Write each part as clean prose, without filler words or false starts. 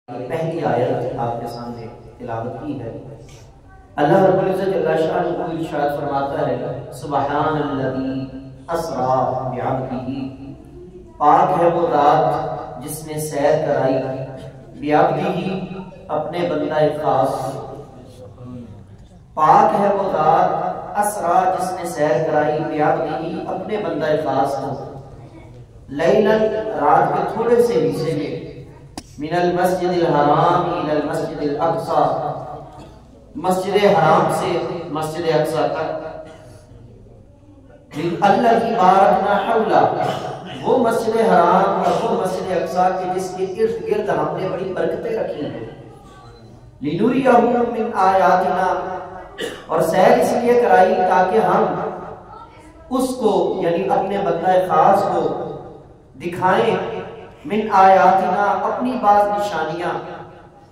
پہلی آیت آپ کے سامنے تلاوت کی ہے۔ اللہ رب العزت جل شانہ ارشاد فرماتا ہے سبحان الذی اسری بعبدہ، پاک ہے وہ ذات جس نے سیر کرائی بعبدہ اپنے بندہ خاص، پاک ہے وہ ذات اسری جس نے سیر کرائی بعبدہ اپنے بندہ خاص کو، لیلاً رات کے تھوڑے سے حصے میں، من المسجد الحرام الى المسجد الاقصی، مسجد حرام سے مسجد اقصی تک، الذی بارکنا حولہ، وہ مسجد حرام اور وہ مسجد اقصی کے جس کے ارد گرد ہم نے بڑی برکتیں رکھی ہیں، لنریہ من آیاتنا، اور سیر اس لیے کرائی تاکہ ہم اس کو یعنی اپنے بندہ خاص کو دکھائیں، من آیاتنا اپنی بعض نشانیاں،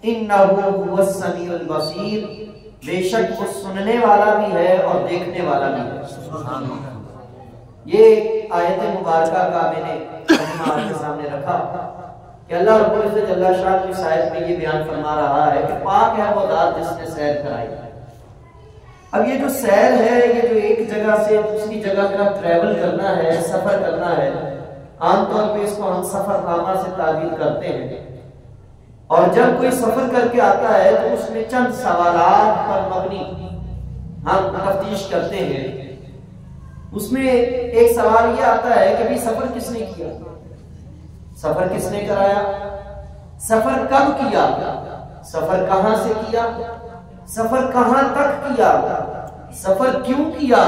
انہ هو السمیع البصیر، بے شک وہ سننے والا بھی ہے اور دیکھنے والا بھی ہے۔ یہ آیت مبارکہ کا میں نے آپ کے سامنے رکھا کہ اللہ رب العزت جل شانہ کی آیت میں یہ بیان فرما رہا ہے کہ پاک ہے وہ ذات جس نے سیر کرائی۔ اب یہ جو سیر ہے، یہ جو ایک جگہ سے دوسری جگہ کا ٹریول کرنا ہے، سفر کرنا ہے، عام طور پہ اس کو ہم سفر نامہ سے تعبیر کرتے ہیں، اور جب کوئی سفر کر کے آتا ہے تو اس میں چند سوالات پر مبنی ہم تفتیش کرتے ہیں۔ اس میں ایک سوال یہ آتا ہے کہ بھی سفر کس نے کیا، سفر کس نے کرایا، سفر کب کیا، سفر کہاں سے کیا، سفر کہاں تک کیا، سفر کیوں کیا،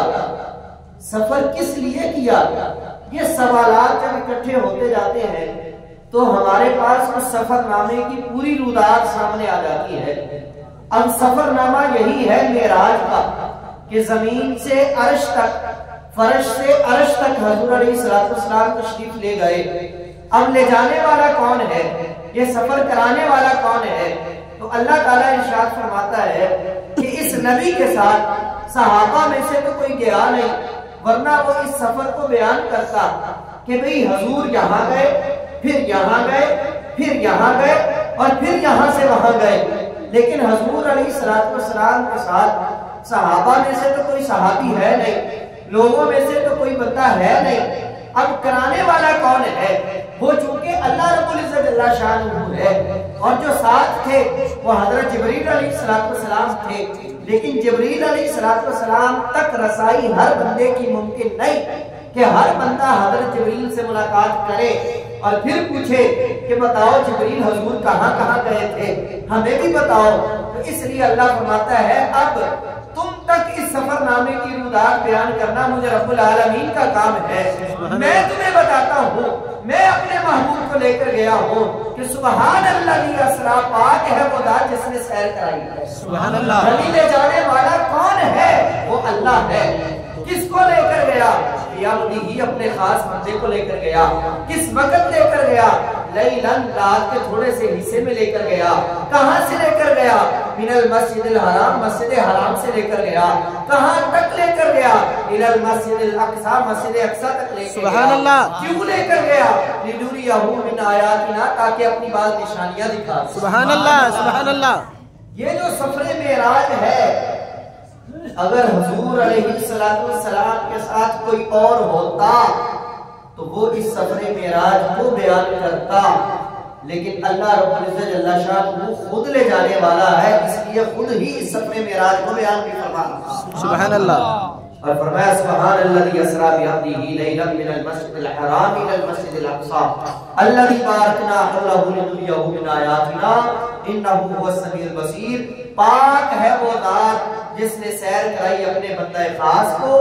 سفر کس لیے کیا۔ یہ سوالات جب اکٹھے ہوتے جاتے ہیں تو ہمارے پاس اس سفر نامے کی پوری رودات سامنے آ جاتی ہے۔ اب سفر نامہ یہی ہے معراج کا کہ زمین سے عرش تک، فرش سے عرش تک حضور علیہ السلام تشریف لے گئے۔ اب لے جانے والا کون ہے، یہ سفر کرانے والا کون ہے؟ تو اللہ تعالیٰ ارشاد فرماتا ہے کہ اس نبی کے ساتھ صحابہ میں سے تو کوئی گیا نہیں، ورنہ وہ اس سفر کو بیان کرتا کہ بھئی حضور یہاں گئے، پھر یہاں گئے، پھر یہاں گئے، اور پھر یہاں سے وہاں گئے۔ لیکن حضور علیہ السلام کے ساتھ صحابہ میں سے تو کوئی صحابی ہے نہیں، لوگوں میں سے تو کوئی بندہ ہے نہیں۔ اب کرانے والا کون ہے؟ وہ چونکہ اللہ رب العزت اللہ شانہ ہے، اور جو ساتھ تھے وہ حضرت جبریل علیہ السلام تھے، لیکن جبریل علیہ السلام تک رسائی ہر بندے کی ممکن نہیں کہ ہر بندہ حضرت جبریل سے ملاقات کرے اور پھر پوچھے کہ بتاؤ جبریل حضور کہاں کہاں گئے تھے، ہمیں بھی بتاؤ۔ تو اس لیے اللہ فرماتا ہے اب تم تک اس سفر نامے کی رودات بیان کرنا مجھے رب العالمین کا کام ہے۔ میں تمہیں بتاتا ہوں، میں اپنے محبوب کو لے کر گیا ہوں کہ سبحان اللہ اسری، پاک ہے وہ ذات جس نے سیر کرائی ہے۔ سبحان اللہ، نبی لے جانے والا کون ہے؟ وہ اللہ ہے۔ کس کو لے کر گیا؟ ہی اپنے خاص بندے کو لے کر گیا۔ کس وقت لے کر گیا؟ لیلاً، رات کے تھوڑے سے حصے میں لے کر گیا۔ کہاں سے لے کر گیا؟ من المسجد الحرام، مسجد حرام سے لے کر گیا۔ کہاں تک لے کر گیا؟ الى المسجد الاقصی، مسجد اقصی تک لے کر گیا۔ سبحان اللہ، کیوں لے کر گیا؟ لنریہ من آیاتنا، تاکہ اپنی بعض نشانیاں دکھا۔ سبحان اللہ، سبحان اللہ۔ یہ جو سفر معراج ہے، اگر حضور علیہ السلام کے ساتھ کوئی اور ہوتا تو وہ اس سفر معراج کو بیان کرتا، لیکن اللہ رب العزت جل شانہ وہ خود لے جانے والا ہے، اس لیے خود ہی اس سفر معراج کو بیان بھی فرمایا۔ سبحان اللہ، اور فرمایا سبحان الذی اسری بعبدہ لیلا من المسجد الحرام الى المسجد الاقصی الذی بارکنا حولہ لنریہ من آیاتنا انہ هو السمیع البصیر، پاک ہے وہ ذات جس نے سیر کرائی اپنے بندہ خاص کو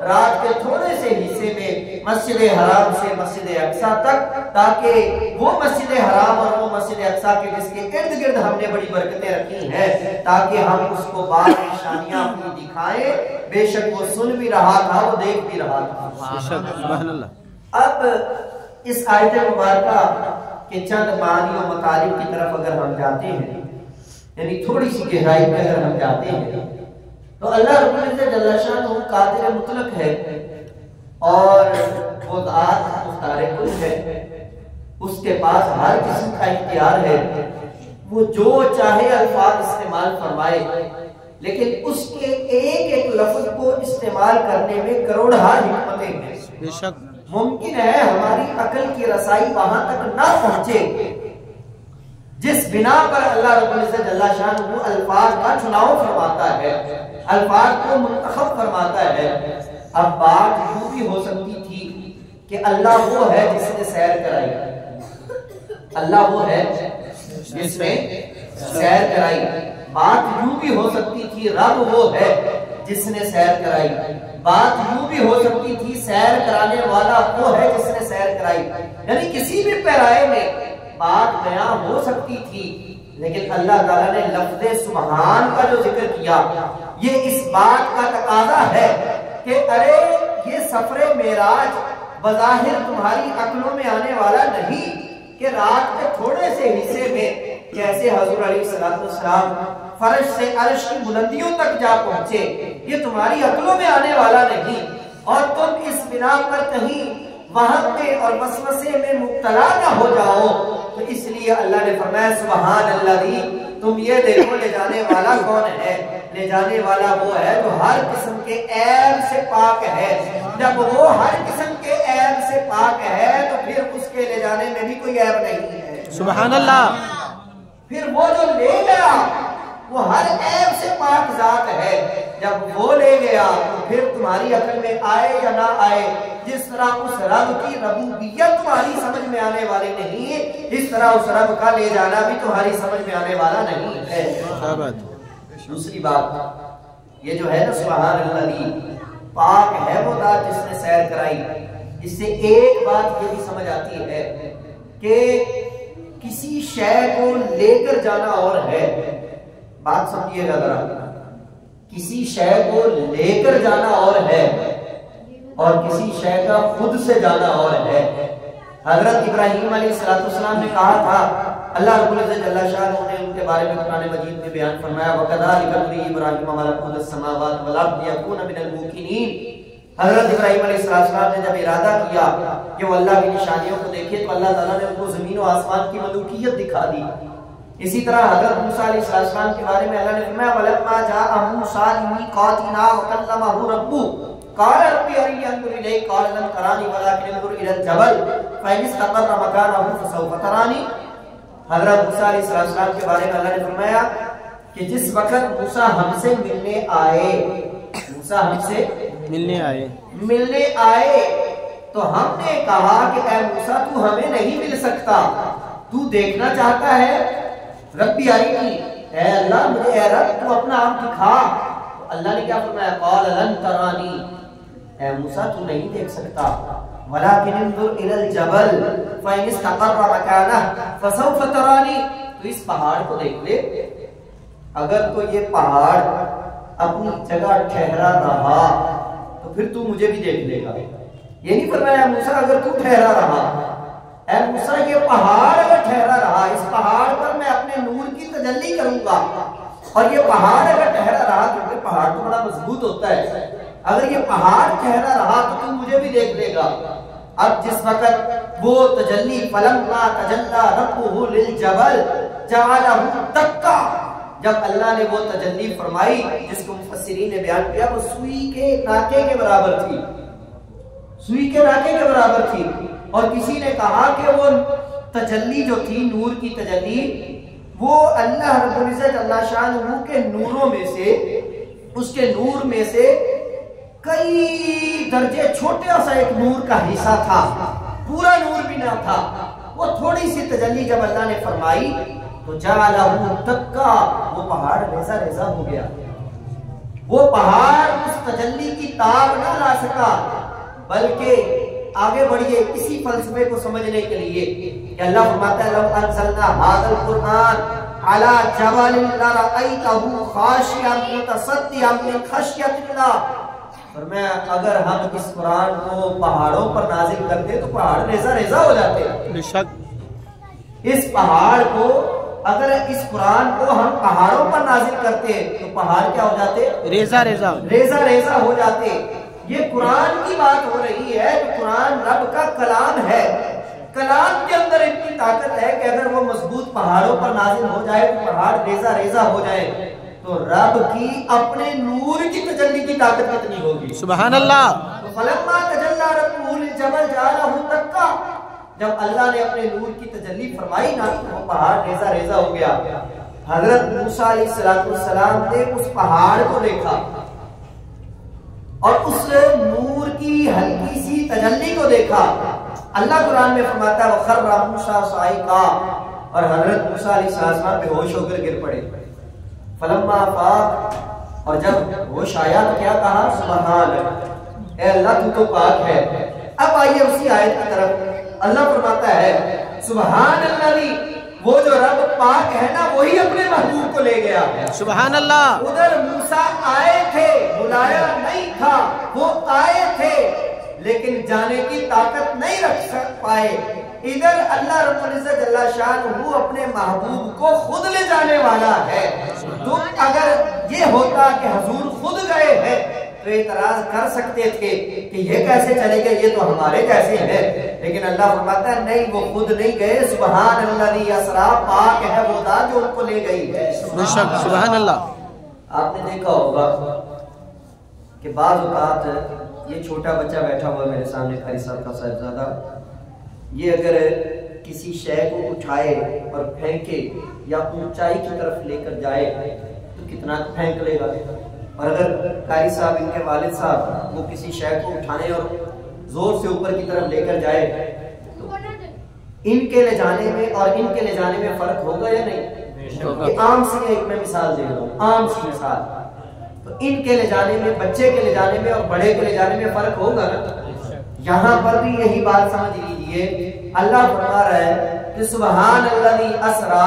رات کے تھوڑے سے حصے میں مسجد حرام سے مسجد اقصی تک، تاکہ وہ مسجد حرام اور وہ مسجد اقصی کے جس کے ارد گرد ہم نے بڑی برکتیں رکھی ہیں، تاکہ ہم اس کو بعض نشانیاں اپنی دکھائیں۔ بے شک وہ سن بھی رہا تھا، وہ دیکھ بھی رہا تھا۔ سبحان اللہ۔ اب اس آیت مبارکہ کے چند معانی و مطالب کی طرف اگر ہم جاتے ہیں، یعنی تھوڑی سی گہرائی میں اگر ہم جاتے ہیں، تو اللہ رب العزت جل شانہ قادر مطلق ہے، اور وہ ذات مختار کل ہے، اس کے پاس ہر قسم کا اختیار ہے، وہ جو چاہے الفاظ استعمال فرمائے، لیکن اس کے ایک ایک لفظ کو استعمال کرنے میں کروڑہا حکمتیں ہیں۔ بے شک ممکن ہے ہماری عقل کی رسائی وہاں تک نہ پہنچے جس بنا پر اللہ رب العزت جل شانہ الفاظ کا چناؤ فرماتا ہے، الفاظ کو منتخب فرماتا ہے۔ اب بات یوں بھی ہو سکتی تھی کہ اللہ وہ ہے جس نے سیر کرائی، اللہ وہ ہے جس نے سیر کرائی۔ بات یوں بھی ہو سکتی تھی رب وہ ہے جس نے سیر کرائی، بات یوں بھی ہو سکتی تھی سیر کرانے والا وہ ہے جس نے سیر کرائی، یعنی کسی بھی پیرائے میں بات بیان ہو سکتی تھی، لیکن اللہ تعالیٰ نے لفظ سبحان کا جو ذکر کیا یہ اس بات کا تقاضا ہے کہ ارے یہ سفر معراج بظاہر تمہاری عقلوں میں آنے والا نہیں کہ رات کے تھوڑے سے حصے میں کیسے حضور علیہ السلام فرش سے عرش کی بلندیوں تک جا پہنچے، یہ تمہاری عقلوں میں آنے والا نہیں، اور تم اس بنا پر کہیں وہم میں اور وسوسے میں مبتلا نہ ہو جاؤ۔ تو اس لیے اللہ نے فرمایا سبحان اللہ، تم یہ دیکھو لے جانے والا کون ہے، لے جانے والا وہ ہے جو ہر قسم کے عیب سے پاک ہے۔ جب وہ ہر قسم کے عیب سے پاک ہے تو پھر اس کے لے جانے میں بھی کوئی عیب نہیں ہے۔ سبحان اللہ۔ پھر وہ جو لے گیا وہ ہر عیب سے پاک ذات ہے، جب وہ لے گیا تو پھر تمہاری عقل میں آئے یا نہ آئے، جس طرح اس رب کی ربوبیت تمہاری سمجھ میں آنے والی نہیں، اس طرح اس رب کا لے جانا بھی تمہاری سمجھ میں آنے والا نہیں ہے۔ دوسری بات یہ جو ہے نا سبحان اللہ، پاک ہے وہ ذات جس نے سیر کرائی، اس سے ایک بات یہ بھی سمجھ آتی ہے کہ کسی شے کو لے کر جانا اور ہے، بات سمجھیے گا ذرا، کسی شے کو لے کر جانا اور ہے اور کسی شے کا خود سے جانا اور ہے۔ حضرت ابراہیم علیہ السلام نے کہا تھا، اللہ رب العزت جل شانہ نے ان کے بارے میں قرآن مجید میں بیان فرمایا وَكَذَلِكَ نُرِي إِبْرَاهِيمَ مَلَكُوتَ السَّمَاوَاتِ وَالْأَرْضِ لِيَكُونَ مِنَ الْمُوقِنِينَ۔ حضرت ابراہیم علیہ السلام نے جب ارادہ کیا کہ وہ اللہ کی نشانیوں کو دیکھے تو اللہ تعالیٰ نے ان کو زمین و آسمان کی ملوکیت دکھا دی۔ اسی طرح حضرت موسیٰ علیہ السلام کے بارے میں اللہ نے فرمایا وَلَمَّا جَاءَ مُوسَىٰ لِمِيقَاتِنَا وَكَلَّمَهُ رَبُّهُ قال ربي أرني أنظر إليك قال لن تراني ولكن انظر إلى الجبل فإن استقر مكانه فسوف تراني۔ حضرت موسیٰ علیہ السلام کے بارے میں اللہ نے فرمایا کہ جس وقت موسیٰ ہم سے ملنے آئے، موسیٰ ہم سے ملنے آئے تو ہم نے کہا کہ اے موسیٰ تو ہمیں نہیں مل سکتا، تو دیکھنا چاہتا ہے، ربی ارنی، اے اللہ مجھے اے رب تو اپنا آپ دکھا۔ تو اللہ نے کیا فرمایا قال لن ترانی، اے موسیٰ تو نہیں دیکھ سکتا، ولیکن انظر الی الجبل فإن استقر مکانہ فسوف ترانی، تو اس پہاڑ کو دیکھ لے، اگر تو یہ پہاڑ اپنی جگہ ٹھہرا رہا تو پھر تو مجھے بھی دیکھ لے گا۔ یہ نہیں فرمایا موسیٰ اگر تو ٹھہرا رہا، اے موسیٰ یہ پہاڑ اگر ٹھہرا رہا، اس پہاڑ پر میں اپنے نور کی تجلی کروں گا، اور یہ پہاڑ اگر ٹھہرا رہا، کیونکہ پہاڑ تو بڑا مضبوط ہوتا ہے، اگر یہ پہاڑ ٹھہرا رہا تو تم مجھے بھی دیکھ لے گا۔ اب جس وقت وہ تجلی فلما تجلی ربہ للجبل جعلہ دکا، جب اللہ نے وہ تجلی فرمائی جس کو مفسرین نے بیان کیا وہ سوئی کے ناکے کے برابر تھی، سوئی کے ناکے کے برابر تھی، اور کسی نے کہا کہ وہ تجلی جو تھی نور کی تجلی وہ اللہ رب العزت اللہ شانہ کے نوروں میں سے، اس کے نور میں سے کئی درجے چھوٹا سا ایک نور کا حصہ تھا، پورا نور بھی نہ تھا، وہ تھوڑی سی تجلی جب اللہ نے فرمائی تو جعلہ دکا، وہ پہاڑ ریزہ ریزہ ہو گیا، وہ پہاڑ اس تجلی کی تاب نہ لا سکا۔ بلکہ آگے بڑھئے اسی فلسفے کو سمجھنے کے لیے کہ اللہ فرماتا ہے لو انزلنا هذا القرآن على جبل لرأيته خاشعا متصدعا من خشية الله، فرمایا اگر ہم اس قرآن کو پہاڑوں پر نازل کرتے تو پہاڑ ریزہ ریزہ ہو جاتے۔ بے شک اس پہاڑ کو، اگر اس قرآن کو ہم پہاڑوں پر نازل کرتے تو پہاڑ کیا ہو جاتے؟ ریزہ ریزہ ریزہ ریزہ ہو جاتے۔ یہ قرآن کی بات ہو رہی ہے کہ قرآن رب کا کلام ہے، کلام کے اندر اتنی طاقت ہے کہ اگر وہ مضبوط پہاڑوں پر نازل ہو جائے تو پہاڑ ریزہ ریزہ ہو جائے، تو رب کی اپنے نور کی تجلی کی طاقت کتنی ہوگی. سبحان اللہ. فلما تجلی ربہ للجبل جعلہ دکا، جب اللہ نے اپنے نور کی تجلی فرمائی نا تو وہ پہاڑ ریزہ ریزہ ہو گیا. حضرت موسیٰ علیہ السلام نے اس پہاڑ کو دیکھا اور اس نور کی ہلکی سی تجلی کو دیکھا. اللہ قرآن میں فرماتا ہے وَخَرَّ مُوسَىٰ صَعِقًا، اور حضرت موسیٰ علیہ السلام بے ہوش ہو کر گر پڑے. فلما فاق، اور جب ہوش آیا تو کیا کہا؟ سبحان، اے اللہ تو پاک ہے. اب آئیے اسی آیت کی طرف. اللہ فرماتا ہے سبحان اللہ، وہ جو رب پاک ہے نا وہی اپنے محبوب کو لے گیا. سبحان اللہ. ادھر موسیٰ آئے تھے، بلایا نہیں تھا، وہ آئے تھے لیکن جانے کی طاقت نہیں رکھ پائے. ادھر اللہ رب العزت جل شانہ اپنے محبوب کو خود لے جانے والا ہے. تو اگر یہ ہوتا کہ حضور خود گئے ہیں تو اعتراض کر سکتے تھے کہ یہ کیسے چلے گئے، یہ تو ہمارے جیسے ہیں. لیکن اللہ فرماتا ہے نہیں، وہ خود نہیں گئے. سبحان اللہ اسرا، پاک ہے وہ ذات جو ان کو لے گئی ہے. سبحان اللہ. آپ نے دیکھا ہوگا کہ بعض اوقات یہ چھوٹا بچہ بیٹھا ہوا میرے سامنے، قاری صاحب کا صاحبزادہ، یہ اگر کسی شے کو اٹھائے اور پھینکے یا اونچائی کی طرف لے کر جائے تو کتنا پھینک لے گا. اور اگر قاری صاحب ان کے والد صاحب وہ کسی شے کو اٹھانے اور زور سے اوپر کی طرف لے کر جائے تو ان کے لے جانے میں اور ان کے لے جانے میں فرق ہوگا یا نہیں؟ یہ عام سی ایک میں مثال دے رہا ہوں، عام سی مثال. تو ان کے لے جانے میں، بچے کے لے جانے میں اور بڑے کے لے جانے میں فرق ہوگا نا. یہاں پر بھی یہی بات سمجھ لیجیے. اللہ فرما رہا ہے کہ سبحان اللہ اسرا،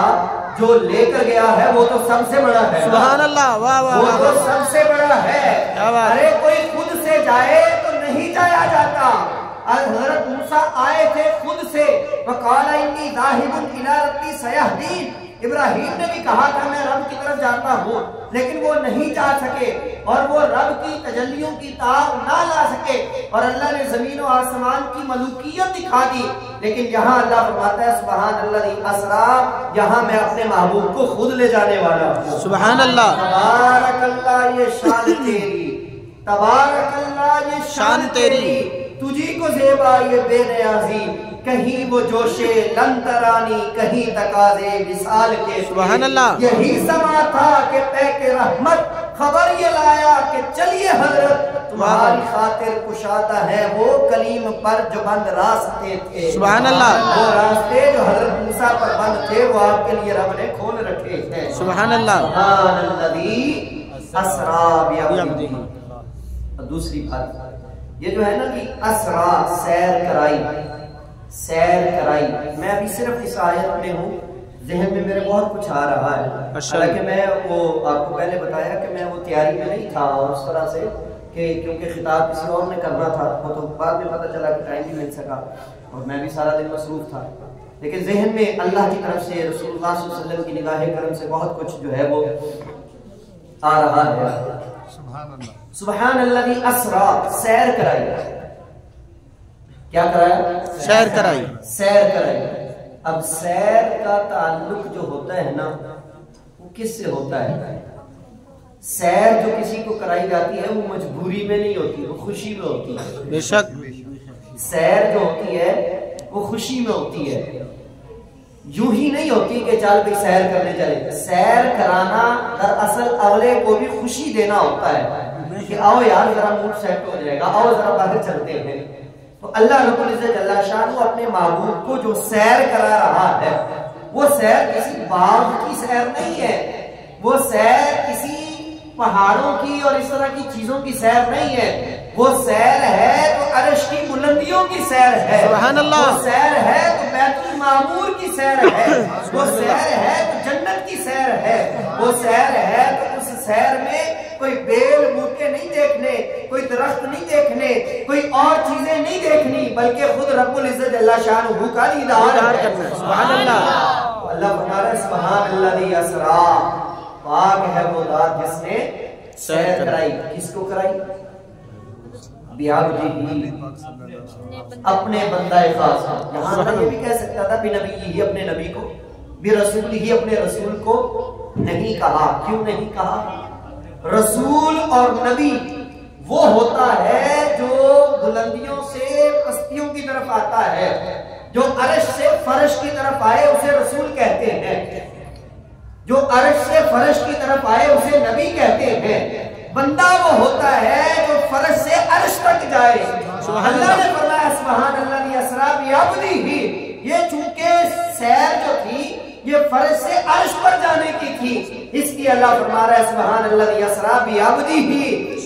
جو لے کر گیا ہے وہ تو سب سے بڑا ہے. سبحان اللہ. واہ واہ، وہ تو سب سے بڑا ہے. ارے کوئی خود سے جائے تو نہیں جایا جاتا. حضرت موسیٰ آئے تھے خود سے، وَقَالَ إِنِّي ذَاهِبٌ إِلَىٰ رَبِّي سَيَهْدِينِ. ابراہیم نے بھی کہا تھا میں رب کی طرف جاتا ہوں، لیکن وہ نہیں جا سکے اور وہ رب کی تجلیوں کی تاب نہ لا سکے. اور اللہ نے زمین و آسمان کی ملوکیت دکھا دی. لیکن یہاں اللہ فرماتا ہے سبحان اللہ اسرا، یہاں میں اپنے محبوب کو خود لے جانے والا ہوں. سبحان اللہ. تبارک اللہ یہ شان تیری، تبارک اللہ یہ شان تیری، تجھی کو زیبا یہ بے نیازی. کہیں وہ جوشے لنترانی، کہیں تقاضے وصال کے. سبحان اللہ. یہی سما تھا کہ پہ کے رحمت خبر یہ لایا کہ چلیے حضرت تمہاری خاطر کشادہ ہے وہ کلیم پر جو بند راستے تھے. سبحان اللہ. وہ راستے جو حضرت موسیٰ پر بند تھے وہ آپ کے لیے رب نے کھول رکھے ہیں. سبحان اللہ. سبحان الذی اسرا بعبدہ. دوسری بات یہ جو ہے نا کہ اسرا، سیر کرائی، سیر کرائی. میں ابھی صرف اس آیت میں ہوں، ذہن میں میرے بہت کچھ آ رہا ہے. حالانکہ میں وہ آپ کو پہلے بتایا کہ میں وہ تیاری میں نہیں تھا اور اس طرح سے کہ کیونکہ خطاب کسی اور نے کرنا تھا، وہ تو بعد میں پتہ چلا کہ ٹائم نہیں مل سکا اور میں بھی سارا دن مصروف تھا. لیکن ذہن میں اللہ کی طرف سے، رسول اللہ صلی اللہ علیہ وسلم کی نگاہ کرم سے بہت کچھ جو ہے وہ آ رہا ہے. سبحان اللہ اسرا، سیر کرائی. کیا کرایا؟ سیر کرائی. سیر کرائی. اب سیر کا تعلق جو ہوتا ہے نا وہ کس سے ہوتا ہے؟ سیر جو کسی کو کرائی جاتی ہے وہ مجبوری میں نہیں ہوتی، وہ خوشی میں ہوتی ہے. بے شک. سیر جو ہوتی ہے وہ خوشی میں ہوتی ہے، یوں ہی نہیں ہوتی کہ چل بھائی سیر کرنے چلے. سیر کرانا دراصل اگلے کو بھی خوشی دینا ہوتا ہے کہ آؤ یار ذرا موڈ سیٹ ہو جائے گا، آؤ ذرا باہر چلتے ہیں. تو اللہ رب العزت جل شانہ اپنے محبوب کو جو سیر کرا رہا ہے وہ سیر کسی باغ کی سیر نہیں ہے، وہ سیر کسی پہاڑوں کی اور اس طرح کی چیزوں کی سیر نہیں ہے. وہ سیر ہے تو عرش کی بلندیوں کی سیر ہے. سبحان اللہ. وہ سیر ہے تو بیت المعمور کی سیر ہے. وہ سیر ہے تو جنت کی سیر ہے. وہ سیر ہے تو اس سیر میں کوئی بیل بوٹے نہیں دیکھنے، کوئی درخت نہیں دیکھنے، کوئی اور چیزیں نہیں دیکھنی، بلکہ خود رب العزت جل شانہ کا دیدار کرنا. سبحان اللہ. اللہ فرما رہا ہے سبحان اللہ اسرا، پاک ہے وہ ذات جس نے سیر کرائی. کس کو کرائی؟ بعبدہ، اپنے بندہ خاص کو. یہاں یہ بھی کہہ سکتا تھا بنبی ہی، اپنے نبی کو، برسول ہی، اپنے رسول کو نہیں کہا. کیوں نہیں کہا؟ رسول اور نبی وہ ہوتا ہے جو بلندیوں سے پستیوں کی طرف آتا ہے. جو عرش سے فرش کی طرف آئے اسے رسول کہتے ہیں، جو عرش سے فرش کی طرف آئے اسے نبی کہتے ہیں. بندہ وہ ہوتا ہے جو فرش سے عرش تک جائے. اللہ نے فرمایا سبحان الذی اسری بعبدہ. یہ چونکہ سیر جو تھی یہ فرش سے عرش پر جانے کی تھی، اس کی اللہ فرما رہا ہے سبحان الذی اسری بعبدہ.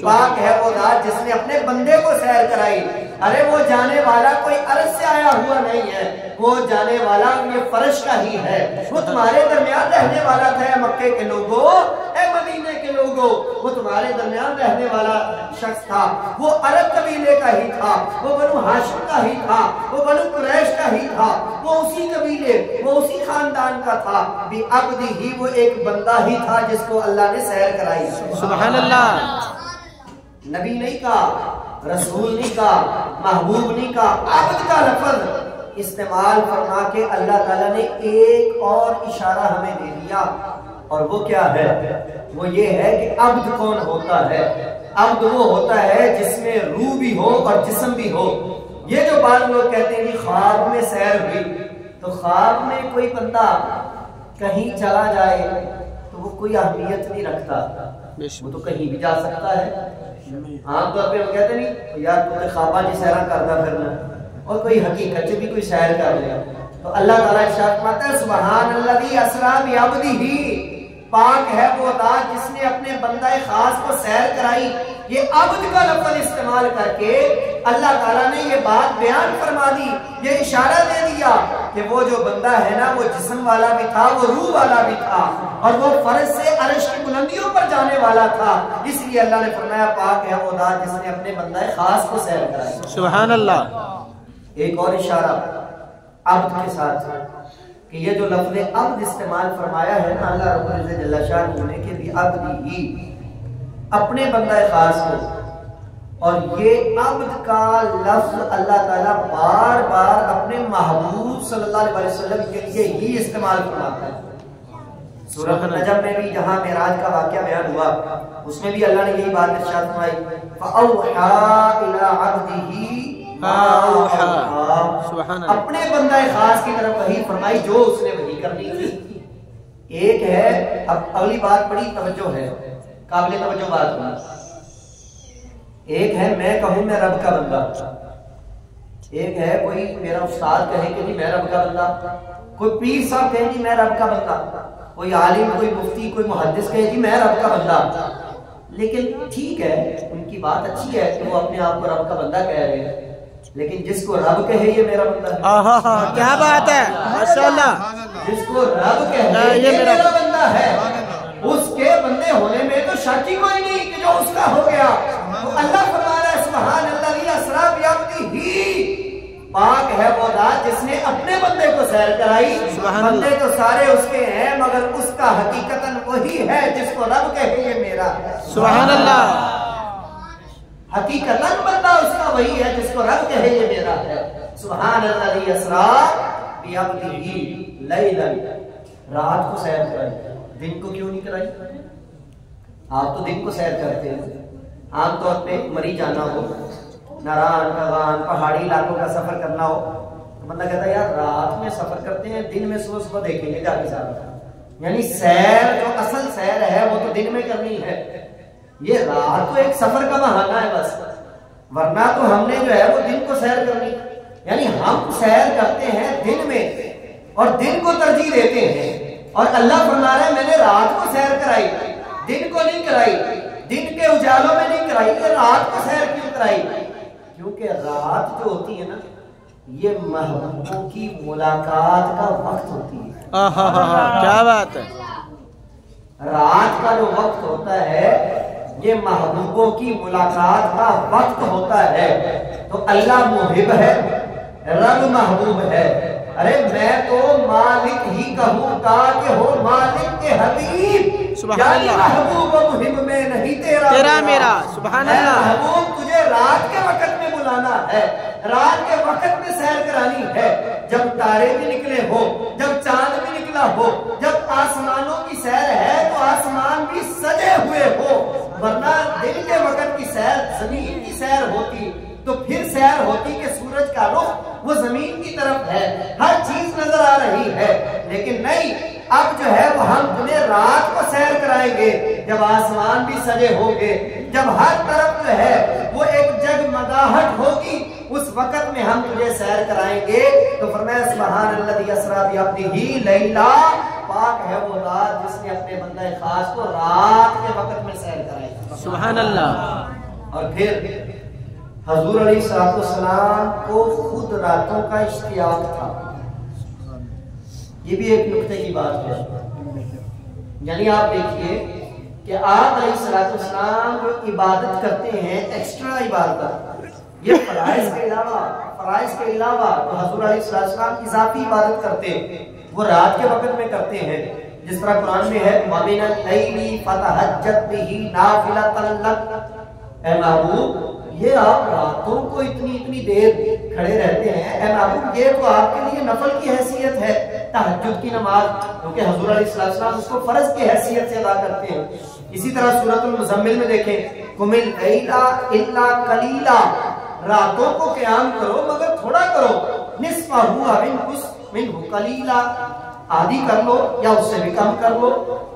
پاک ہے وہ ذات جس نے اپنے بندے کو سیر کرائی. ارے وہ جانے والا کوئی عرش سے آیا ہوا نہیں ہے، وہ جانے والا یہ فرش کا ہی ہے. وہ تمہارے درمیان رہنے والا تھا، اے مکے کے لوگوں، اے مدینے کے لوگوں. وہ تمہارے درمیان رہنے والا شخص تھا، وہ عرب قبیلے کا ہی تھا، وہ بنو ہاشم کا ہی تھا، وہ بنو قریش کا ہی تھا، وہ اسی قبیلے، وہ اسی خاندان کا تھا. بعبدہ ہی، وہ ایک بندہ ہی تھا جس کو اللہ نے سیر کرائی. سبحان اللہ. نبی نہیں کہا، رسول نہیں کہا، محبوب نہیں کہا، عبد کا لفظ استعمال فرما کے اللہ تعالیٰ نے ایک اور اشارہ ہمیں دے دیا. اور وہ کیا ہے؟ وہ یہ ہے کہ عبد کون ہوتا ہے؟ عبد وہ ہوتا ہے جس میں روح بھی ہو اور جسم بھی ہو. یہ جو بعض لوگ کہتے ہیں کہ خواب میں سیر ہوئی، تو خواب میں کوئی بندہ کہیں چلا جائے تو وہ کوئی اہمیت نہیں رکھتا، وہ تو کہیں بھی جا سکتا ہے. عام طور پہ ہم کہتے نہیں یار تو خوابہ جی سیرا کرتا پھرنا، اور کوئی حقیقت بھی کوئی سیر کر لیا. تو اللہ تعالیٰ ارشاد فرماتا ہے سبحان الذی اسری بعبدہ. پاک ہے وہ ذات جس نے اپنے بندہ خاص کو سیر کرائی. یہ عبد کا لفظ استعمال کر کے اللہ تعالیٰ نے یہ بات بیان فرما دی، یہ اشارہ دے دیا کہ وہ جو بندہ ہے نا وہ جسم والا بھی تھا، وہ روح والا بھی تھا، اور وہ فرش سے عرش کی بلندیوں پر جانے والا تھا. اس لیے اللہ نے فرمایا پاک ہے وہ ذات جس نے اپنے بندہ خاص کو سیر کرائی. سبحان اللہ. ایک اور اشارہ عبد کے ساتھ کہ یہ جو لفظ عبد استعمال فرمایا ہے نا اللہ رب العزت جل شانہ نے کہ بعبدہ ہی، اپنے بندہ خاص کو. اور یہ عبد کا لفظ اللہ تعالیٰ بار بار اپنے محبوب صلی اللہ علیہ وسلم کے لیے ہی استعمال فرماتا ہے. سورۃ النجم میں بھی جہاں معراج کا واقعہ بیان ہوا اس میں بھی اللہ نے یہی بات ارشاد فرمائی فَأَوْحَىٰ إِلَىٰ عَبْدِهِ اپنے بندہ خاص کی طرف وحی فرمائی جو اس نے وحی کرنی تھی. ایک ہے، اب اگلی بات بڑی توجہ ہے، قابل توجہ بات ہوئی. ایک ہے میں کہوں میں رب کا بندہ، ایک ہے کوئی میرا استاد کہے کہ جی میں رب کا بندہ، کوئی پیر صاحب کہے جی میں رب کا بندہ، کوئی عالم، کوئی مفتی، کوئی محدث کہے جی میں رب کا بندہ. لیکن ٹھیک ہے، ان کی بات اچھی ہے کہ وہ اپنے آپ کو رب کا بندہ کہہ رہے ہیں، لیکن جس کو رب کہے یہ میرا بندہ ہے. کیا بات ہے، ماشاءاللہ. جس کو رب کہے یہ میرا بندہ ہے، اس کے بندے ہونے میں تو شک ہی کوئی نہیں کہ جو اس کا ہو گیا. تو اللہ فرما رہا ہے سبحان الذی اسری بعبدہ. پاک ہے وہ ذات جس نے اپنے بندے کو سیر کرائی. بندے تو سارے اس کے ہیں مگر اس کا حقیقتاً وہی ہے جس کو رب کہے یہ میرا ہے. سبحان اللہ. حقیقتاً بندہ اس کا وہی ہے جس کو رب کہے یہ میرا ہے. سبحان الذی اسری بعبدہ لیلا. رات کو سیر کرائی، دن کو کیوں نہیں کرائی؟ آپ تو دن کو سیر کرتے ہیں. عام طور پہ مری جانا ہو، ناران کغان پہاڑی علاقوں کا سفر کرنا ہو تو بندہ کہتا ہے یار رات میں سفر کرتے ہیں، دن میں صبح صبح دیکھیں گے جا کے ساتھ. یعنی سیر جو اصل سیر ہے وہ تو دن میں کرنی ہے. یہ رات تو ایک سفر کا بہانہ ہے بس، ورنہ تو ہم نے جو ہے وہ دن کو سیر کرنی. یعنی ہم سیر کرتے ہیں دن میں اور دن کو ترجیح دیتے ہیں، اور اللہ فرما رہا ہے میں نے رات کو سیر کرائی، دن کو نہیں کرائی، دن کے اجالوں میں نہیں کرائی. یہ رات کو سیر کیوں کرائی؟ کیونکہ رات جو ہوتی ہے نا یہ محبوبوں کی ملاقات کا وقت ہوتی ہے. کیا بات ہے. رات کا جو وقت ہوتا ہے یہ محبوبوں کی ملاقات کا وقت ہوتا ہے. تو اللہ محب ہے، رب محبوب ہے. ارے میں تو مالک ہی کہوں گا کہ ہو مالک کے حبیب، سبحان اللہ، محبوب و محب میں نہیں تیرا میرا، سبحان اللہ، محبوب تجھے رات کے وقت میں بلانا ہے، رات کے وقت میں سیر کرانی ہے، جب تارے بھی نکلے ہو، جب چاند بھی نکلا ہو، جب آسمانوں کی سیر ہے تو آسمان بھی سجے ہوئے ہو، ورنہ دن کے وقت کی سیر زمین کی سیر ہوتی تو پھر سیر ہوتی کہ سورج کا رخ وہ زمین کی طرف ہے، ہر چیز نظر آ رہی ہے، لیکن نہیں، اب جو ہے وہ ہم تمہیں رات کو سیر کرائیں گے جب آسمان بھی سجے ہوگے، جب ہر طرف جو ہے وہ ایک جگمگاہٹ ہوگی، اس وقت میں ہم تجھے سیر کرائیں گے۔ تو فرمایا سبحان الذی اسریٰ بعبدہ لیلا، پاک ہے وہ ذات جس نے اپنے بندہ خاص کو رات کے وقت میں سیر کرائی، سبحان اللہ۔ اور پھر حضور علیہ السلام کو خود راتوں کا اشتیاق تھا، یہ بھی ایک نکتے کی بات ہے، یعنی آپ دیکھیے کہ آپ علیہ السلام جو عبادت کرتے ہیں ایکسٹرا عبادت، یہ فرائض کے علاوہ تو حضور علیہ السلام اضافی عبادت کرتے ہیں، وہ رات کے وقت میں کرتے ہیں، جس طرح قرآن میں ہے وَمِنَ اللَّيْلِ فَتَهَجَّدْ بِهِ نَافِلَةً لَكَ، اے محبوب یہ آپ راتوں کو اتنی دیر کھڑے رہتے ہیں، اے محبوب یہ تو آپ کے لیے نفل کی حیثیت ہے، تہجد کی نماز، کیونکہ حضور علیہ السلام اس کو فرض کی حیثیت سے ادا کرتے ہیں۔ اسی طرح سورۃ المزمل میں دیکھیں قُمِ اللَّيْلَ إِلَّا قَلِيلًا، راتوں کو قیام کرو مگر تھوڑا کرو، نِصْفَهُ أَوِ انقُصْ مِنْهُ قَلِيلًا، آدھی کر لو یا اس سے بھی کم کر لو،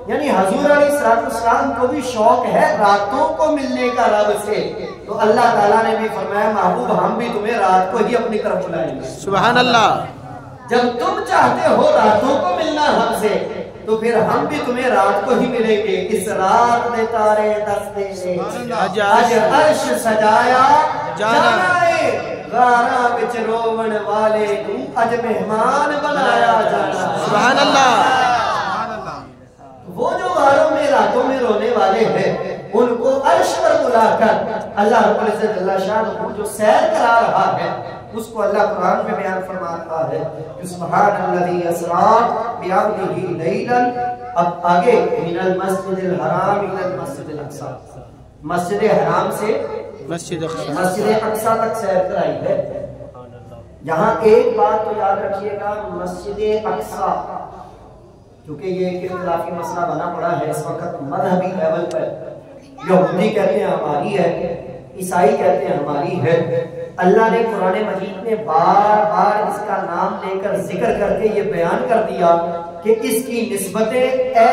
یعنی حضور علیہ السلام کو بھی شوق ہے راتوں کو ملنے کا رب سے، تو اللہ تعالیٰ نے بھی فرمایا محبوب ہم بھی تمہیں رات کو ہی اپنی طرف بلائیں گے، سبحان اللہ۔ جب تم چاہتے ہو راتوں کو ملنا ہم سے تو پھر ہم بھی تمہیں رات کو ہی ملیں گے۔ اس رات نے تارے دستے اج عرش سجایا، جانائے غاراں وچ روون والے نوں اج مہمان بنایا جانا، سبحان اللہ۔ وہ جو غاروں میں راتوں میں رونے والے ہیں ان کو عرش پر بلا کر اللہ رب العزت اللہ شان جو سیر کرا رہا ہے اس کو اللہ قرآن میں بیان فرماتا ہے کہ سبحان الذی اسریٰ بعبدہ لیلا، اب آگے من المسجد الحرام الی المسجد الاقصی، مسجد حرام سے مسجد اقصی تک سیر کرائی ہے۔ یہاں ایک بات تو یاد رکھیے گا، مسجد اقصی کیونکہ یہ ایک اختلافی مسئلہ بنا پڑا ہے اس وقت مذہبی لیول پر، یہودی کہتے ہیں ہماری ہے، عیسائی کہتے ہیں ہماری ہے، اللہ نے قرآن مجید میں بار بار اس کا نام لے کر ذکر کر کے یہ بیان کر دیا کہ اس کی نسبتیں اے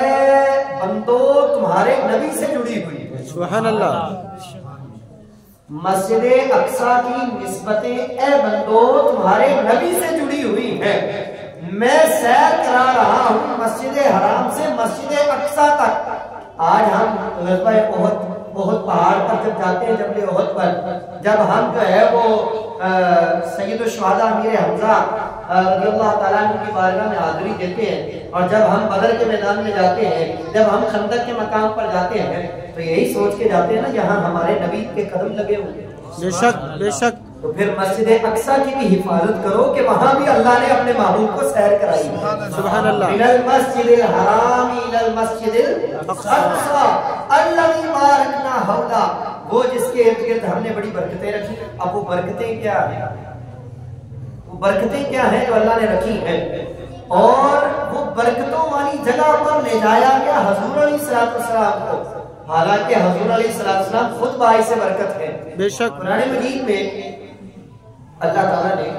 بندو تمہارے نبی سے جڑی ہوئی ہے، سبحان اللہ۔ مسجد اقصی کی نسبتیں اے بندو تمہارے نبی سے جڑی ہوئی ہیں، میں سیر کرا رہا ہوں مسجد حرام سے مسجد اقصی تک۔ آج ہم غزوہ احد پہاڑ پر جب جاتے ہیں، جبل احد پر جب ہم جو ہے وہ سید الشہداء امیر حمزہ رضی اللہ تعالیٰ عنہ کی بارگاہ میں حاضری دیتے ہیں، اور جب ہم بدر کے میدان میں جاتے ہیں، جب ہم خندق کے مقام پر جاتے ہیں تو یہی سوچ کے جاتے ہیں نا یہاں ہمارے نبی کے قدم لگے ہوں گے، بے شک بے شک۔ تو پھر مسجد اقصی کی بھی حفاظت کرو کہ وہاں بھی اللہ نے اپنے محبوب کو سیر کرائی ہے، سبحان اللہ۔ من المسجد الحرام الى المسجد الاقصی الذی بارکنا حولہ، وہ جس کے ارد گرد ہم نے بڑی برکتیں رکھی۔ اب وہ برکتیں کیا ہیں؟ وہ برکتیں کیا ہیں جو اللہ نے رکھی ہیں؟ اور وہ برکتوں والی جگہ پر لے جایا گیا حضور علیہ السلام کو، حالانکہ حضور علیہ السلام خود باعث برکت ہے۔ بے شک قرآن مجید میں اللہ تعالیٰ نے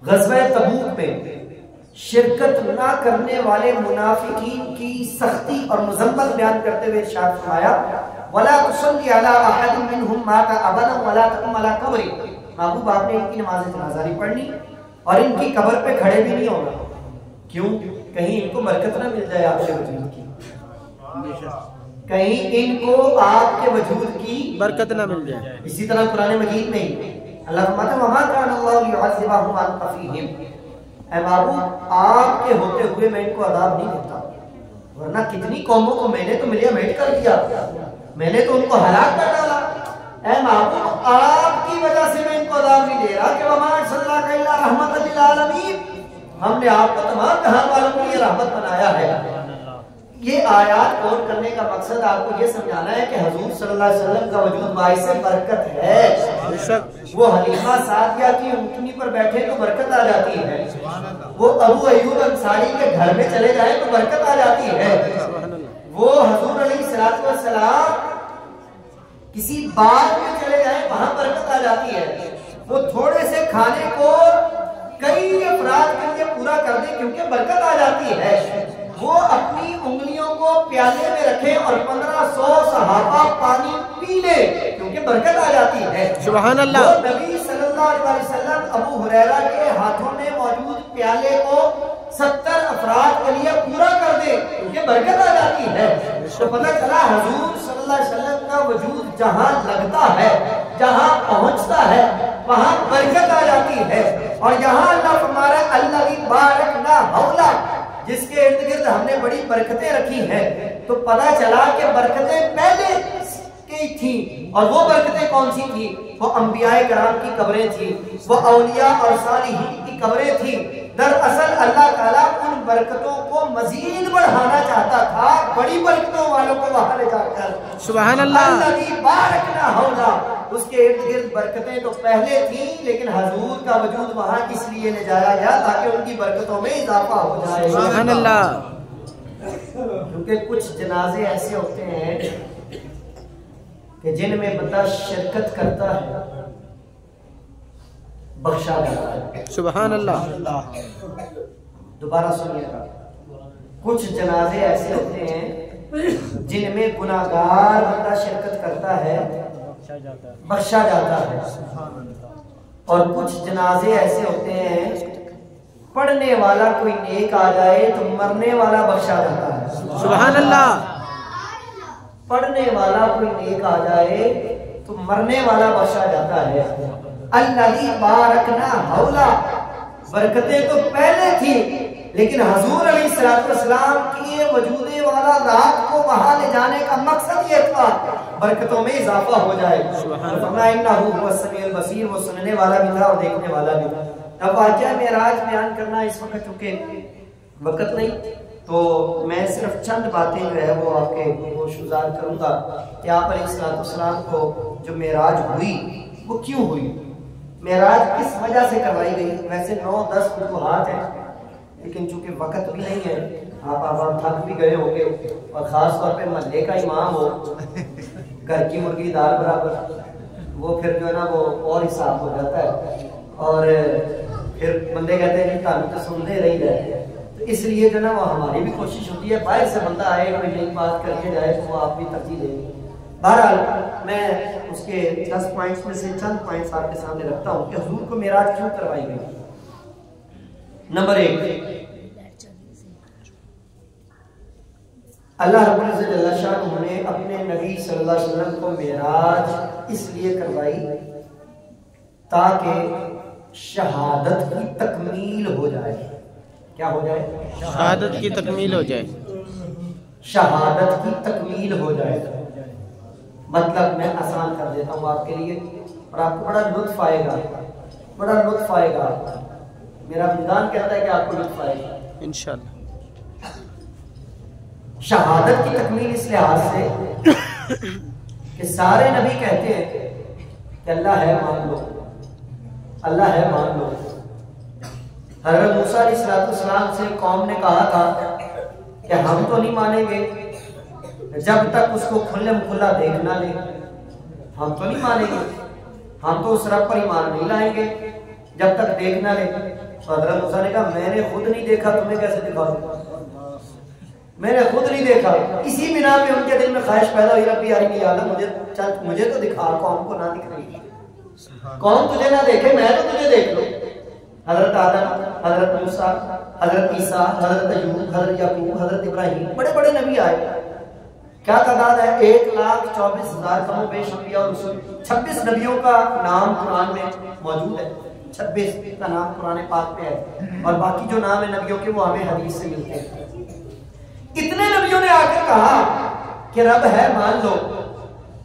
غزوہ تبوک میں شرکت نہ کرنے والے منافقین کی سختی اور مذمت بیان کرتے ہوئے ارشاد فرمایا وَلَا تُصَلِّ عَلَىٰ أَحَدٍ مِّنْهُمْ مَاتَ أَبَدًا وَلَا تَقُمْ عَلَىٰ قَبْرِهِ، محبوب آپ نے ان کی نماز جنازہ نہیں پڑھنی اور ان کی قبر پہ کھڑے بھی نہیں ہونا، کیوں؟ کہیں ان کو برکت نہ مل جائے آپ کے وجود کی، کہیں ان کو آپ کے وجود کی برکت نہ مل جائے۔ اسی طرح قرآن مجید میں اللہ فرماتا ہے وَمَا كَانَ اللَّهُ لِيُعَذِّبَهُمْ وَأَنْتَ فِيهِمْ، اے محبوب آپ کے ہوتے ہوئے میں ان کو عذاب نہیں دیتا، ورنہ کتنی قوموں کو میں نے تو ملیا میٹ کر دیا، میں نے تو ان کو ہلاک کر ڈالا، اے محبوب آپ کی وجہ سے میں ان کو عذاب نہیں دے رہا کہ وما ارسلناک الا رحمۃ للعالمین، ہم نے آپ کو تمام جہان والوں کے لیے رحمت بنایا ہے۔ یہ آیات غور کرنے کا مقصد آپ کو یہ سمجھانا ہے کہ حضور صلی اللہ علیہ وسلم کا وجود باعث برکت ہے۔ وہ حلیمہ سعدیہ کی اونٹنی پر بیٹھے تو برکت آ جاتی ہے، وہ ابو ایوب انصاری کے گھر میں چلے جائیں تو برکت آ جاتی ہے، وہ حضور علیہ السلام کسی باغ میں چلے جائیں وہاں برکت آ جاتی ہے، وہ تھوڑے سے کھانے کو کئی افراد کے لیے پورا کر دیں کیونکہ برکت آ جاتی ہے، وہ اپنی انگلیوں کو پیالے میں رکھیں اور 1500 صحابہ پانی پی لے کیونکہ برکت آ جاتی ہے۔ سبحان اللہ۔ وہ نبی صلی اللہ علیہ وسلم ابو ہریرہ کے ہاتھوں میں موجود پیالے کو 70 افراد کے لیے پورا کر دے کیونکہ برکت آ جاتی ہے۔ تو پتہ چلا حضور صلی اللہ علیہ وسلم کا وجود جہاں لگتا ہے، جہاں پہنچتا ہے وہاں برکت آ جاتی ہے، اور یہاں اللہ فرما رہا ہے الذی بارکنا حولہ، جس کے ارد گرد ہم نے بڑی برکتیں رکھی ہیں۔ تو پتہ چلا کہ برکتیں پہلے کی تھیں، اور وہ برکتیں کون سی تھیں؟ وہ انبیاء کرام کی قبریں تھیں، وہ اولیاء اور صالحین کی قبریں تھیں۔ دراصل اللہ تعالیٰ ان برکتوں کو مزید بڑھانا چاہتا تھا، بڑی برکتوں والوں کو وہاں لے جا کر۔ سبحان اللہ۔ الذی بارکنا حولہ، اس کے ارد گرد برکتیں تو پہلے تھیں لیکن حضور کا وجود وہاں اس لیے لے جایا گیا تاکہ ان کی برکتوں میں اضافہ ہو جائے۔ سبحان اللہ۔ کیونکہ کچھ جنازے ایسے ہوتے ہیں کہ جن میں بندہ شرکت کرتا ہے بخشا جاتا ہے۔ سبحان اللہ۔ دوبارہ سنیے گا، کچھ جنازے ایسے ہوتے ہیں جن میں گناہگار بندہ شرکت کرتا ہے بخشا جاتا ہے، اور کچھ جنازے ایسے ہوتے ہیں پڑھنے والا کوئی نیک آ جائے تو مرنے والا بخشا جاتا ہے۔ سبحان اللہ۔ پڑھنے والا کوئی نیک آ جائے تو مرنے والا بخشا جاتا ہے۔ الذی بارکنا حولہ، برکتیں تو پہلے تھی لیکن حضور علیہ السلام کی وجود والا رات کو وہاں لے جانے کا مقصد یہ تھا برکتوں میں اضافہ ہو جائے۔ فرمایا انہ هو السمیع البصیر، وہ سننے والا بھی تھا اور دیکھنے والا بھی۔ اب واقعہ معراج بیان کرنا اس وقت چونکہ وقت نہیں تو میں صرف چند باتیں جو ہے وہ آپ کے گوش گزار کروں گا کہ آپ علیہ السلام کو جو معراج ہوئی وہ کیوں ہوئی، معراج کس وجہ سے کروائی گئی۔ ویسے 9-10 فتوحات ہیں لیکن چونکہ وقت بھی نہیں ہے، آپ تھک بھی گئے ہوں گے، اور خاص طور پہ محلے کا امام ہو، گھر کی مرغی دال برابر، وہ پھر جو ہے نا وہ اور حساب ہو جاتا ہے، اور پھر بندے کہتے ہیں کہ تعلق تو سنتے رہی جائے، تو اس لیے جو ہے نا وہ ہماری بھی کوشش ہوتی ہے باہر سے بندہ آئے کوئی نئی بات کر کے جائے تو وہ آپ بھی ترجیح دیں گے۔ بہرحال میں اس کے 10 پوائنٹس میں سے چند پوائنٹس آپ کے سامنے رکھتا ہوں کہ حضور کو معراج کیوں کروائی گئی۔ نمبر 1، اللہ رب العزت جل شانہ نے اپنے نبی صلی اللہ علیہ وسلم کو معراج اس لیے کروائی تاکہ شہادت کی تکمیل ہو جائے۔ کیا ہو جائے؟ شہادت کی تکمیل ہو جائے۔ شہادت کی تکمیل ہو جائے۔ مطلب میں آسان کر دیتا ہوں آپ کے لیے اور آپ کو بڑا لطف آئے گا، بڑا لطف آئے گا، میرا وجدان کہتا ہے کہ آپ کو لطف آئے گا انشاءاللہ۔ شہادت کی تکمیل اس لحاظ سے کہ سارے نبی کہتے ہیں کہ اللہ ہے مان لو، اللہ ہے مان لو۔ حضرت موسیٰ علیہ السلام سے قوم نے کہا تھا کہ ہم تو نہیں مانیں گے جب تک اس کو کھلم کھلا دیکھ نہ لیں، ہم تو نہیں مانیں گے، ہم تو اس رب پر ایمان نہیں لائیں گے جب تک دیکھ نہ لیں۔ تو حضرت موسیٰ نے کہا میں نے خود نہیں دیکھا، تمہیں کیسے دکھا دوں؟ میں نے خود نہیں دیکھا۔ اسی بنا میں ان کے دل میں خواہش پیدا ہوئی ربی ارنی عالم، مجھے تو دکھا، قوم کو نہ دکھ رہی، قوم تجھے نہ دیکھے میں تو تجھے دیکھ لوں۔ حضرت آدم، حضرت موسیٰ، حضرت عیسیٰ، حضرت ایوب، حضرت یعقوب، حضرت ابراہیم، بڑے بڑے نبی آئے۔ کیا تعداد ہے؟ 1,24,000 کم و بیش انبیاء اور رسول۔ 26 نبیوں کا نام قرآن میں موجود ہے، 26 کا نام قرآن پاک میں ہے، اور باقی جو نام ہے نبیوں کے وہ ہمیں حدیث سے ملتے ہیں۔ اتنے نبیوں نے آ کر کہا کہ رب ہے مان لو،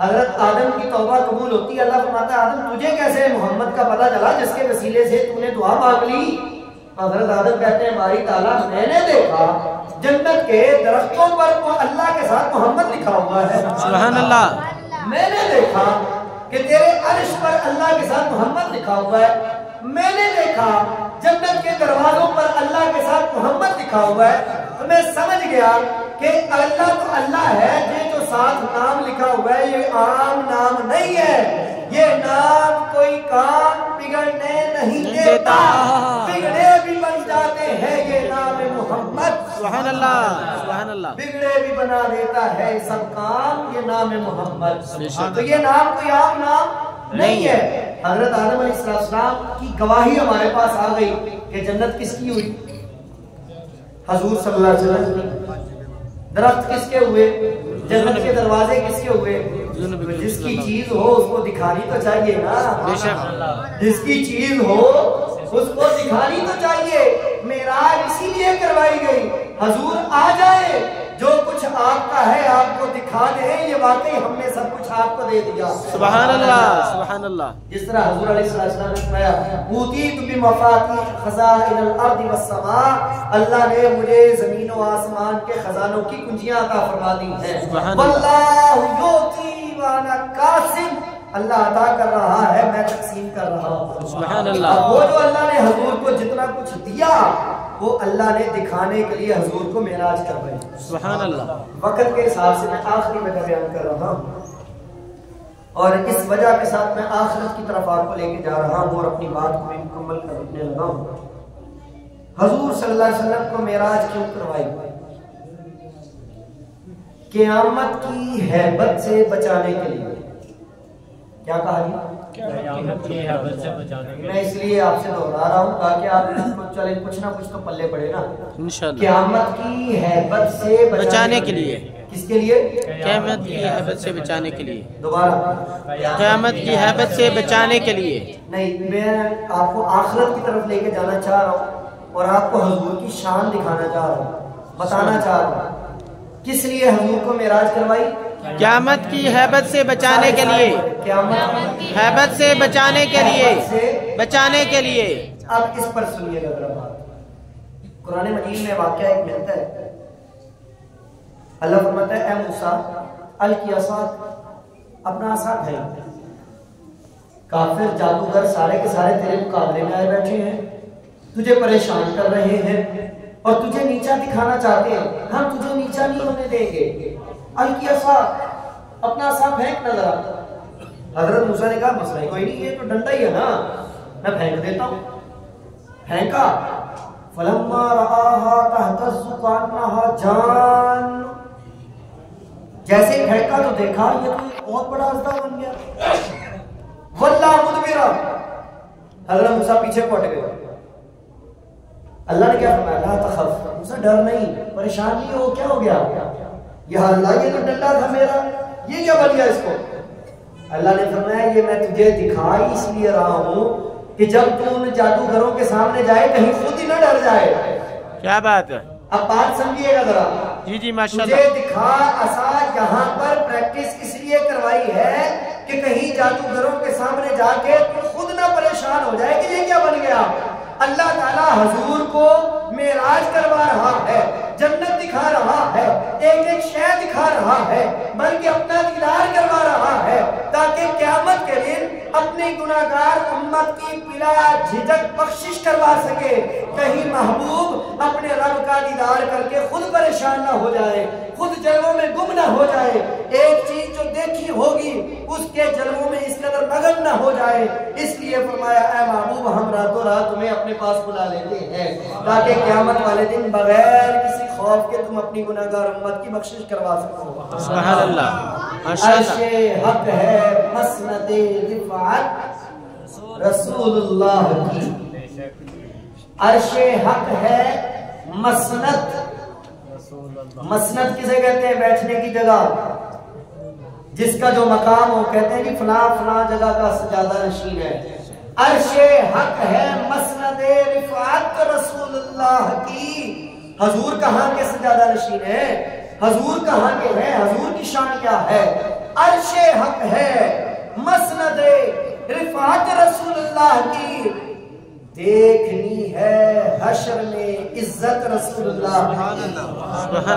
حضرت آدم کی توبہ قبول ہوتی ہے، اللہ فرماتا ہے آدم تجھے کیسے محمد کا پتہ چلا جس کے وسیلے سے تو نے دعا مانگ لی؟ حضرت آدم کہتے ہیں باری تعالیٰ میں نے دیکھا جنت کے درختوں پر وہ اللہ کے ساتھ محمد لکھا ہوا ہے، سبحان اللہ، میں نے دیکھا کہ تیرے عرش پر اللہ کے ساتھ محمد لکھا ہوا ہے، میں نے دیکھا جنت کے دروازوں پر اللہ کے ساتھ محمد لکھا ہوا ہے، تو میں سمجھ گیا کہ اللہ تو اللہ ہے، یہ جو ساتھ نام لکھا ہوا ہے یہ عام نام نہیں ہے، یہ نام کوئی کام بگڑنے نہیں دیتا، بگڑے بھی بن جاتے ہیں یہ نام محمد، سبحان اللہ، سبحان اللہ، بگڑے بھی بنا دیتا ہے سب کام یہ نام محمد، تو یہ نام کوئی عام نام نہیں ہے۔ حضرت آدم علیہ السلام کی گواہی ہمارے پاس آ گئی کہ جنت کس کی ہوئی؟ حضور صلی اللہ علیہ وسلم کی۔ درخت کس کے ہوئے؟ جنت کے دروازے کس کے ہوئے؟ جس کی چیز ہو اس کو دکھانی تو چاہیے نا، جس کی چیز ہو اس کو دکھانی تو چاہیے۔ معراج اسی لیے کروائی گئی، حضور آ جائے، جو کچھ آپ کا ہے آپ کو دکھا دیں، یہ واقعی ہم نے سب کچھ آپ کو دے دیا، سبحان اللہ، سبحان اللہ۔ جس طرح حضور علیہ السلام نے فرمایا اوتیت بمفاتیح خزائن الارض والسماء، اللہ نے مجھے زمین و آسمان کے خزانوں کی کنجیاں عطا فرما دی ہیں، واللہ یؤتی وانا قاسم، اللہ عطا کر رہا ہے میں تقسیم کر رہا ہوں، سبحان اللہ۔ وہ جو اللہ نے حضور کو جتنا کچھ دیا وہ اللہ نے دکھانے کے لیے حضور کو معراج کروائی، سبحان اللہ۔ وقت کے حساب سے میں آخری میں بیان کر رہا ہوں، اور اس وجہ کے ساتھ میں آخرت کی طرف آپ کو لے کے جا رہا ہوں اور اپنی بات کو مکمل کرنے لگا ہوں۔ حضور صلی اللہ علیہ وسلم کو معراج کیوں کروائی؟ قیامت کی ہیبت سے بچانے کے لیے۔ کیا کہا جی؟ میں اس لیے آپ سے دوہرا رہا ہوں تاکہ آپ کو چلے کچھ نہ کچھ تو پلے پڑے نا، انشاءاللہ۔ قیامت کی ہیبت سے بچانے کے لیے۔ کس کے لیے؟ قیامت کی ہیبت سے بچانے کے لیے۔ دوبارہ، قیامت کی ہیبت سے بچانے کے لیے نہیں، میں آپ کو آخرت کی طرف لے کے جانا چاہ رہا ہوں اور آپ کو حضور کی شان دکھانا چاہ رہا ہوں، بتانا چاہ رہا ہوں کس لیے حضور کو معراج کروائی؟ قیامت کی ہیبت سے بچانے کے لیے، ہیبت سے بچانے کے لیے، بچانے کے لیے۔ اب اس پر سنیے گا بات، قرآن مجید میں واقعہ ایک ملتا ہے، اللہ فرماتا ہے اے موسیٰ القی عصاک، اپنا عصا پھینک۔ کافر جادوگر سارے کے سارے تیرے مقابلے میں آئے بیٹھے ہیں، تجھے پریشان کر رہے ہیں اور تجھے نیچا دکھانا چاہتے ہیں، ہم تجھے نیچا نہیں ہونے دیں گے، القی عصاک، اپنا عصا پھینک نہ ذرا۔ حضرت موسیٰ نے کہا مسئلہ کوئی نہیں، یہ تو ڈنڈا ہی ہے نا، میں پھینک دیتا ہوں۔ پھینکا، فلما رآہا تہتز کانہا جان، جیسے ہی پھینکا تو دیکھا یہ تو ایک بہت بڑا اژدہا بن گیا، واللہ مدبرا، حضرت موسیٰ پیچھے پھٹ گئے۔ اللہ نے کیا فرمایا؟ لا تخف، موسیٰ ڈر نہیں، پریشان نہیں ہو، کیا ہو گیا؟ یا اللہ یہ تو ڈنڈا تھا میرا، یہ کیا بن گیا اس کو؟ اللہ نے فرمایا یہ میں تجھے دکھا اس لیے رہا ہوں کہ جب تو ان جادوگروں کے سامنے جائے کہیں خود ہی نہ ڈر جائے۔ کیا بات ہے؟ اب بات سمجھیے گا ذرا، جی جی ماشاءاللہ۔ تجھے دکھا عصا یہاں پر پریکٹس اس لیے کروائی ہے کہ کہیں جادوگروں کے سامنے جا کے تو خود نہ پریشان ہو جائے کہ یہ کیا بن گیا۔ اللہ تعالیٰ حضور کو معراج کروا رہا ہے، جنت دکھا رہا ہے، ایک ایک شے دکھا رہا ہے، بلکہ اپنا دیدار کروا رہا ہے تاکہ قیامت کے دن اپنی گناہگار امت کی بلا جھجک بخشش کروا سکے۔ کہیں محبوب اپنے رب کا دیدار کر کے خود پریشان نہ ہو جائے، خود جلووں میں گم نہ ہو جائے، ایک چیز جو دیکھی ہوگی اس کے جلووں میں اس قدر مگن نہ ہو جائے، اس لیے فرمایا اے محبوب ہم راتوں رات تمہیں اپنے پاس بلا لیتے ہیں تاکہ قیامت والے دن بغیر کسی خوف کے تم اپنی گناہگار امت کی بخشش کروا سکو۔ سبحان اللہ، عرش حق ہے مسند رفعت رسول اللہ کی، عرش حق ہے مسند، مسند کسے کہتے ہیں؟ بیٹھنے کی جگہ، جس کا جو مقام ہو کہتے ہیں کہ فلاں فلاں جگہ کا سجادہ نشین ہے۔ عرش حق ہے مسند رفعت رسول اللہ کی، حضور کہاں کے سجادہ نشین ہے؟ حضور کہاں کے ہیں؟ حضور کی شان کیا ہے؟ عرش حق ہے، مسند رفعت رسول اللہ کی، دیکھنی ہے حشر میں عزت رسول اللہ۔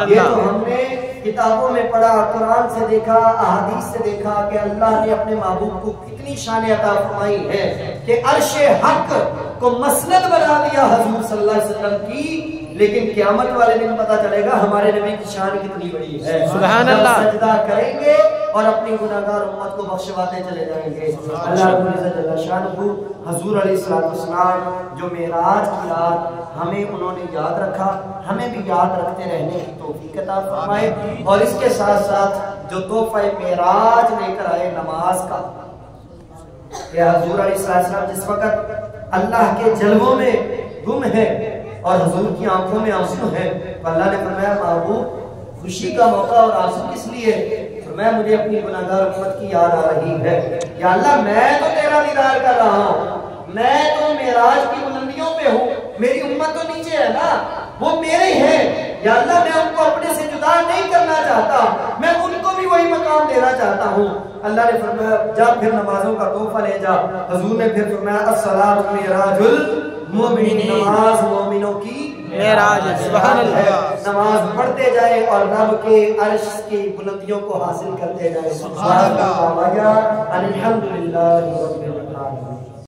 یہ تو ہم نے کتابوں میں پڑھا، قرآن سے دیکھا، احادیث سے دیکھا کہ اللہ نے اپنے محبوب کو کتنی شان عطا فرمائی ہے کہ عرش حق کو مسند بنا دیا حضور صلی اللہ علیہ وسلم کی۔ لیکن قیامت والے دن پتا چلے گا ہمارے نبی کی شان کتنی بڑی ہے۔ سبحان اللہ۔ سجدہ کریں گے اور اپنی گناہگار امت کو بخشواتے چلے جائیں گے۔ اللہ رب العزت جل شانہ حضور علیہ السلام جو معراج کی رات ہمیں انہوں نے یاد رکھا، ہمیں بھی یاد رکھتے رہنے کی توفیق عطا فرمائے، اور اس کے ساتھ ساتھ جو تحفہ معراج لے کر آئے نماز کا، کہ حضور علیہ السلام جس وقت اللہ کے جلووں میں گم ہے اور حضور کی آنکھوں میں آنسو ہے، تو اللہ نے فرمایا محبوب خوشی کا موقع اور آنسو کس لیے؟ فرمایا مجھے اپنی گناہگار امت کی یاد آ رہی ہے۔ یا اللہ میں تو تیرا دیدار کر رہا ہوں، میں تو معراج کی بلندیوں پہ ہوں، میری امت تو نیچے ہے نا، وہ میرے ہیں۔ یا اللہ میں ان کو اپنے سے جدا نہیں کرنا چاہتا، میں ان کو بھی وہی مقام دینا چاہتا ہوں۔ اللہ نے فرمایا جا پھر نمازوں کا تحفہ لے جا۔ حضور نے پھر فرمایا الصلاۃ معراج المؤمن، نماز مومنوں کی معراج ہے۔ سبحان اللہ۔ نماز پڑھتے جائے اور رب کے عرش کی بلندیوں کو حاصل کرتے جائے۔ سبحان اللہ۔ الحمدللہ رب العالمین۔